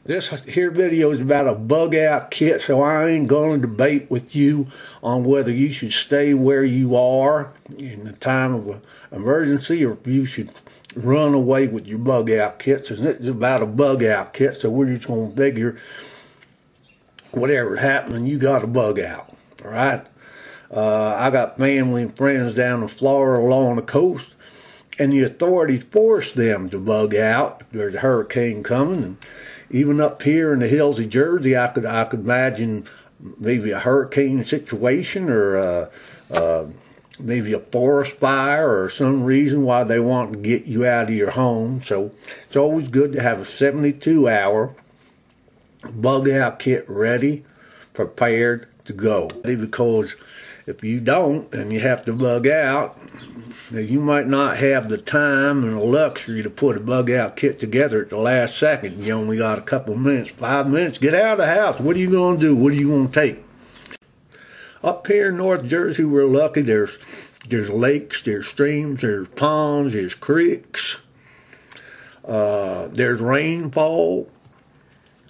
This here video is about a bug out kit, so I ain't going to debate with you on whether you should stay where you are in the time of an emergency or if you should run away with your bug out kits. It's about a bug out kit, so we're just going to figure whatever's happening, you got a bug out, all right? I got family and friends down in Florida along the coast, and the authorities force them to bug out if there's a hurricane coming. And even up here in the hills of Jersey, I could imagine maybe a hurricane situation or maybe a forest fire or some reason why they want to get you out of your home. So it's always good to have a 72-hour bug out kit ready, prepared to go. Because if you don't and you have to bug out, you might not have the time and the luxury to put a bug out kit together at the last second. You only got a couple minutes, 5 minutes, get out of the house. What are you going to do? What are you going to take? Up here in North Jersey, we're lucky. There's lakes, there's streams, there's ponds, there's creeks, there's rainfall.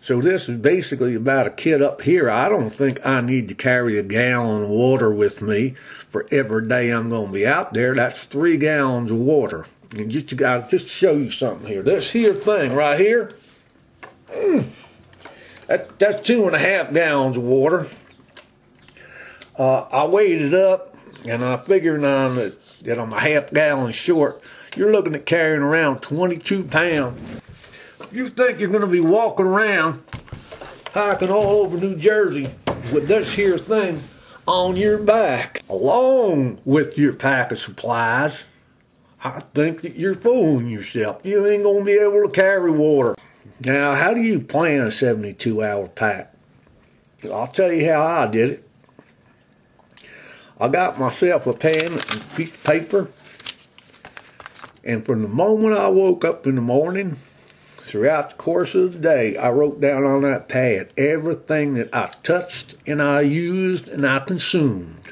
So this is basically about a kit up here. I don't think I need to carry a gallon of water with me for every day I'm going to be out there. That's 3 gallons of water. And just show you something here. This here thing right here, that's 2.5 gallons of water. I weighed it up, and I figured on that I'm a half gallon short. You're looking at carrying around 22 pounds. You think you're going to be walking around hiking all over New Jersey with this here thing on your back along with your pack of supplies, I think that you're fooling yourself. You ain't going to be able to carry water. Now, how do you plan a 72-hour pack? I'll tell you how I did it. I got myself a pen and a piece of paper, and from the moment I woke up in the morning, throughout the course of the day, I wrote down on that pad everything that I touched and I used and I consumed.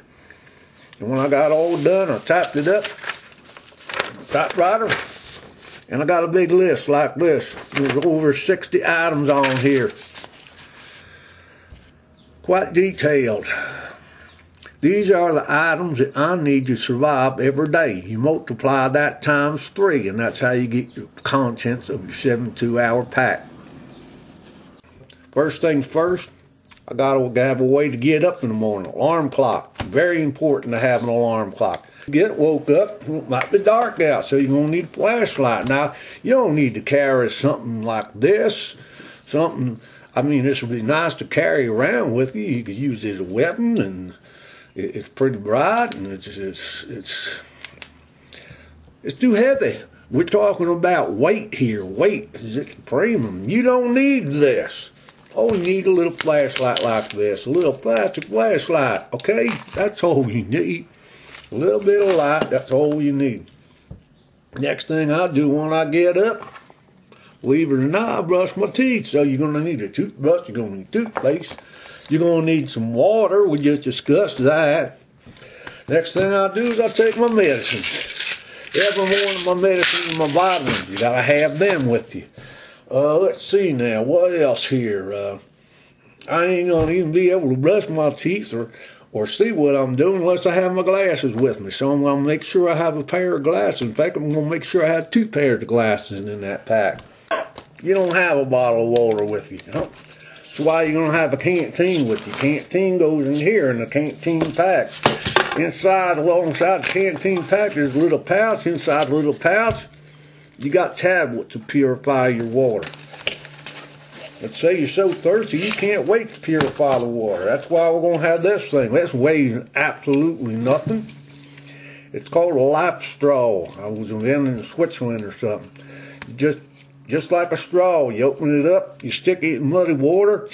And when I got all done, I typed it up, typewriter, and I got a big list like this. There's over 60 items on here. Quite detailed. These are the items that I need to survive every day. You multiply that times 3, and that's how you get your contents of your 72-hour pack. First things first, I got to have a way to get up in the morning. Alarm clock. Very important to have an alarm clock. Get woke up, it might be dark out, so you're going to need a flashlight. Now, you don't need to carry something like this. This would be nice to carry around with you. You could use it as a weapon, and it's pretty bright, and it's too heavy. We're talking about weight here. Weight is at premium. You don't need this. Oh, you need a little flashlight like this, a little plastic flashlight. Okay, that's all you need. A little bit of light. That's all you need. Next thing I do when I get up, believe it or not, I brush my teeth. So you're going to need a toothbrush. You're going to need toothpaste. You're going to need some water. We just discussed that. Next thing I do is I take my medicine. Every morning my medicine and my vitamins. You got to have them with you. Let's see now. What else here? I ain't going to even be able to brush my teeth or see what I'm doing unless I have my glasses with me. So I'm going to make sure I have a pair of glasses. In fact, I'm going to make sure I have 2 pairs of glasses in that pack. You don't have a bottle of water with you. That's why you're going to have a canteen with you. Canteen goes in here in the canteen pack. Alongside the canteen pack, there's a little pouch. Inside the little pouch, you got tablets to purify your water. Let's say you're so thirsty you can't wait to purify the water. That's why we're going to have this thing. This weighs absolutely nothing. It's called a life straw. I was invented in Switzerland or something. Just like a straw, you open it up, you stick it in muddy water,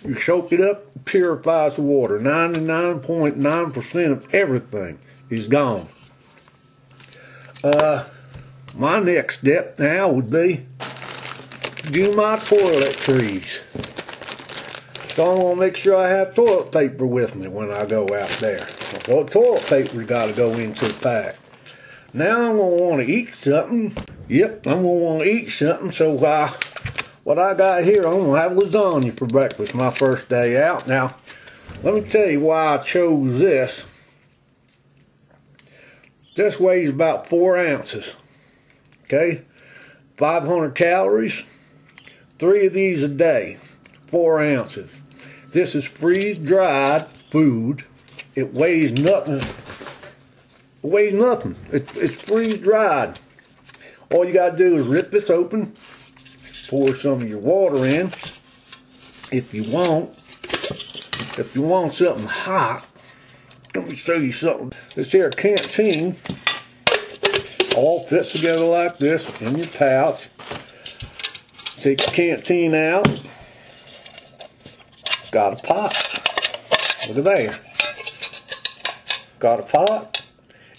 you soak it up, it purifies the water. 99.9% of everything is gone. My next step now would be to do my toiletries. So I'm going to make sure I have toilet paper with me when I go out there. So toilet paper's got to go into the pack. Now I'm going to want to eat something. Yep, I'm going to want to eat something, so What I got here, I'm gonna have lasagna for breakfast my first day out. Now, let me tell you why I chose this. This weighs about 4 ounces. Okay, 500 calories. 3 of these a day, 4 ounces. This is freeze-dried food. It weighs nothing. It weighs nothing. It's freeze-dried. All you gotta do is rip this open, pour some of your water in. If you want something hot, let me show you something. This here canteen all fits together like this in your pouch. Take the canteen out. Got a pot. Look at there. Got a pot.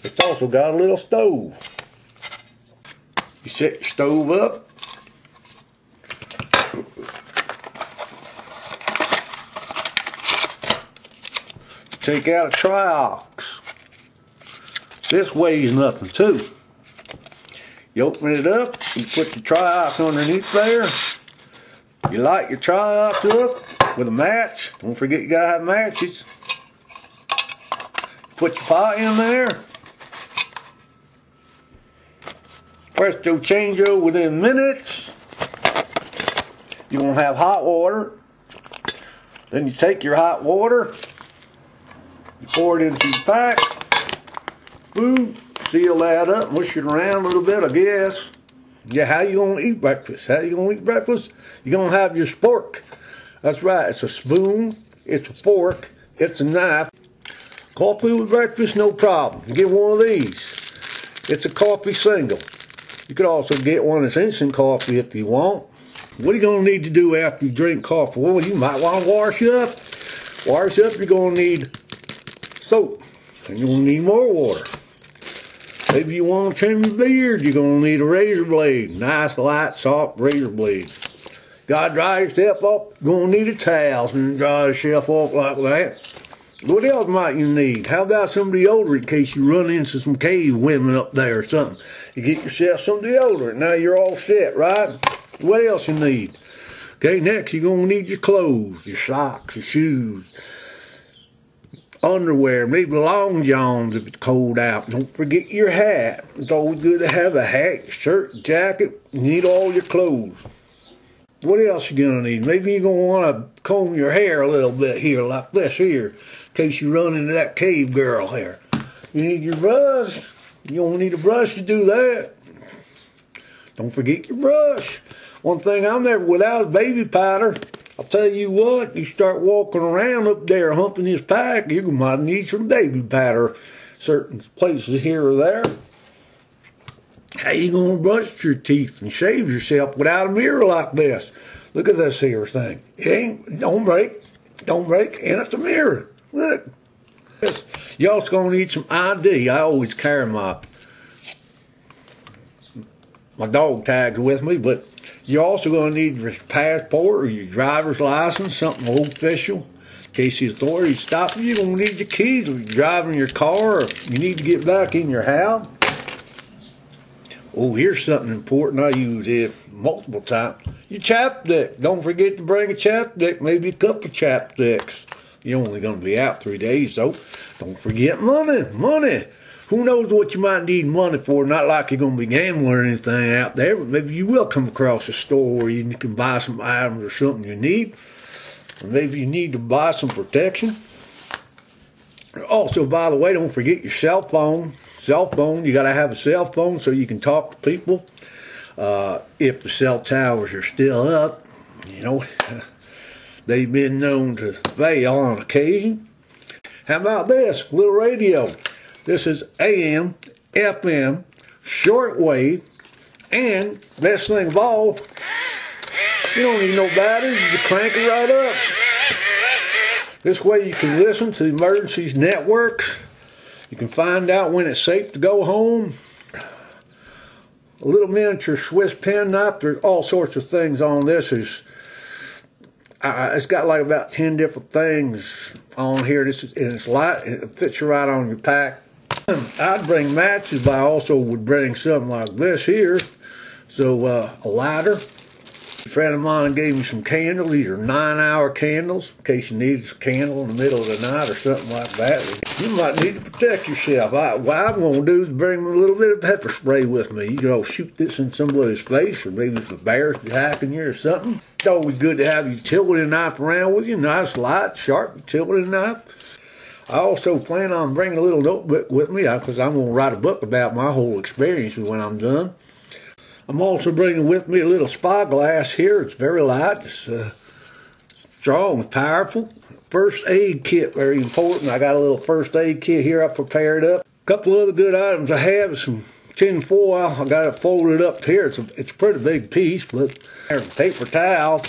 It's also got a little stove. You set your stove up. Take out a Triox. This weighs nothing too. You open it up, you put the Triox underneath there. You light your Triox up with a match. Don't forget you gotta have matches. Put your pot in there. Presto changeo within minutes. You're gonna have hot water. Then you take your hot water, you pour it into your pack. Boom. Seal that up, mush it around a little bit, I guess. Yeah, how you gonna eat breakfast? How you gonna eat breakfast? You're gonna have your spork. That's right, it's a spoon, it's a fork, it's a knife. Coffee with breakfast, no problem. You get one of these. It's a coffee single. You could also get one that's instant coffee if you want. What are you gonna need to do after you drink coffee? Well, you might wanna wash up. Wash up, you're gonna need soap. And you're gonna need more water. Maybe you want to trim your beard, you're going to need a razor blade. Nice, light, soft razor blade. Got to dry yourself off, you're going to need a towel and dry yourself off like that. What else might you need? How about some deodorant in case you run into some cave women up there or something? You get yourself some deodorant. Now you're all set, right? What else you need? Okay, next you're going to need your clothes, your socks, your shoes, underwear, maybe long johns if it's cold out. Don't forget your hat. It's always good to have a hat, shirt, jacket. You need all your clothes. What else you gonna need? Maybe you're gonna want to comb your hair a little bit here, like this here, in case you run into that cave girl here. You need your brush. You don't need a brush to do that. Don't forget your brush. One thing I'm never without is baby powder. I'll tell you what, you start walking around up there humping this pack, you might need some baby powder certain places here or there. How you gonna brush your teeth and shave yourself without a mirror like this? Look at this here thing. It ain't, don't break, and it's a mirror. Look. You also gonna need some ID. I always carry my dog tags with me, but you're also going to need your passport or your driver's license, something official. In case the authorities stop you, you're going to need your keys if you're driving your car or you need to get back in your house. Oh, here's something important I use it multiple times. Your chapstick. Don't forget to bring a chapstick, maybe a couple of chapsticks. You're only going to be out 3 days, so don't forget money. Money. Who knows what you might need money for? Not like you're going to be gambling or anything out there, but maybe you will come across a store where you can buy some items or something you need. Or maybe you need to buy some protection. Also, by the way, don't forget your cell phone. Cell phone, you got to have a cell phone so you can talk to people. If the cell towers are still up, you know, they've been known to fail on occasion. How about this? A little radio. This is AM, FM, shortwave, and best thing of all, you don't need no batteries, you just crank it right up. This way you can listen to the emergencies networks. You can find out when it's safe to go home. A little miniature Swiss penknife. There's all sorts of things on this. It's got like about 10 different things on here. And it's light. It fits you right on your pack. I'd bring matches, but I also would bring something like this here. So a lighter. A friend of mine gave me some candles. These are 9-hour candles, in case you need a candle in the middle of the night or something like that. You might need to protect yourself. What I'm going to do is bring a little bit of pepper spray with me. You know, shoot this in somebody's face, or maybe if a bear's attacking you or something. It's always good to have your utility knife around with you. Nice, light, sharp utility knife. I also plan on bringing a little notebook with me because I'm going to write a book about my whole experience when I'm done. I'm also bringing with me a little spyglass here. It's very light, it's strong, powerful. First aid kit, very important. I got a little first aid kit here I prepared up. A couple other good items I have is some tin foil. I got it folded up here. It's a pretty big piece, but paper towel.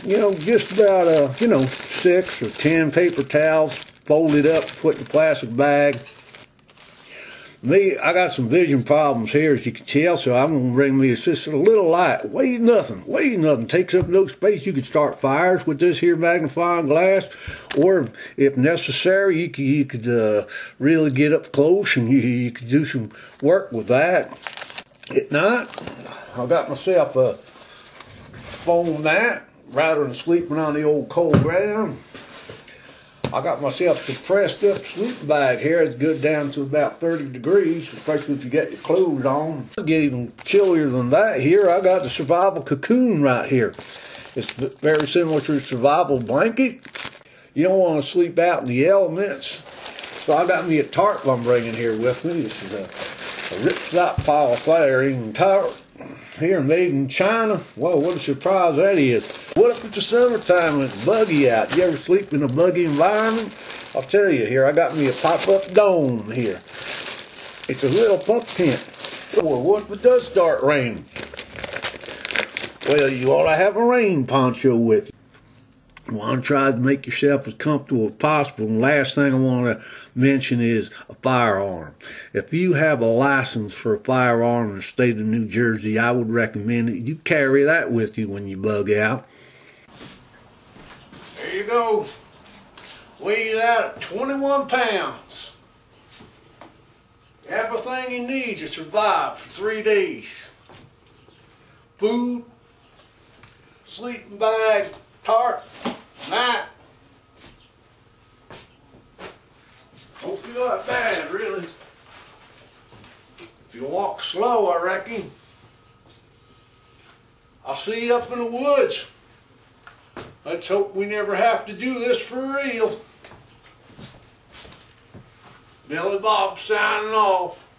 You know, just about 6 or 10 paper towels folded up, put in a plastic bag. I got some vision problems here, as you can tell, so I'm going to bring me just a little light. Weighs nothing. Takes up no space. You can start fires with this here magnifying glass, or if necessary, you could really get up close and you could do some work with that. At night, I got myself a foam mat rather than sleeping on the old cold ground. I got myself a pressed up sleeping bag here. It's good down to about 30 degrees, especially if you got your clothes on. It'll get even chillier than that here. I got the survival cocoon right here. It's very similar to a survival blanket. You don't want to sleep out in the elements. So I got me a tarp I'm bringing here with me. This is a Ripstop polyethylene tarp. Here, made in China. Whoa, what a surprise that is. What if it's the summertime and it's buggy out? You ever sleep in a buggy environment? I'll tell you, here, I got me a pop-up dome here. It's a little pup tent. Well, what if it does start raining? Well, you ought to have a rain poncho with you. You want to try to make yourself as comfortable as possible. And last thing I want to mention is a firearm. If you have a license for a firearm in the state of New Jersey, I would recommend that you carry that with you when you bug out. There you go. Weighs out at 21 pounds. Everything you need to survive for 3 days. Food, sleeping bag, tarp, mat. Don't feel that bad, really. If you walk slow, I reckon. I'll see you up in the woods. Let's hope we never have to do this for real. Billy Bob signing off.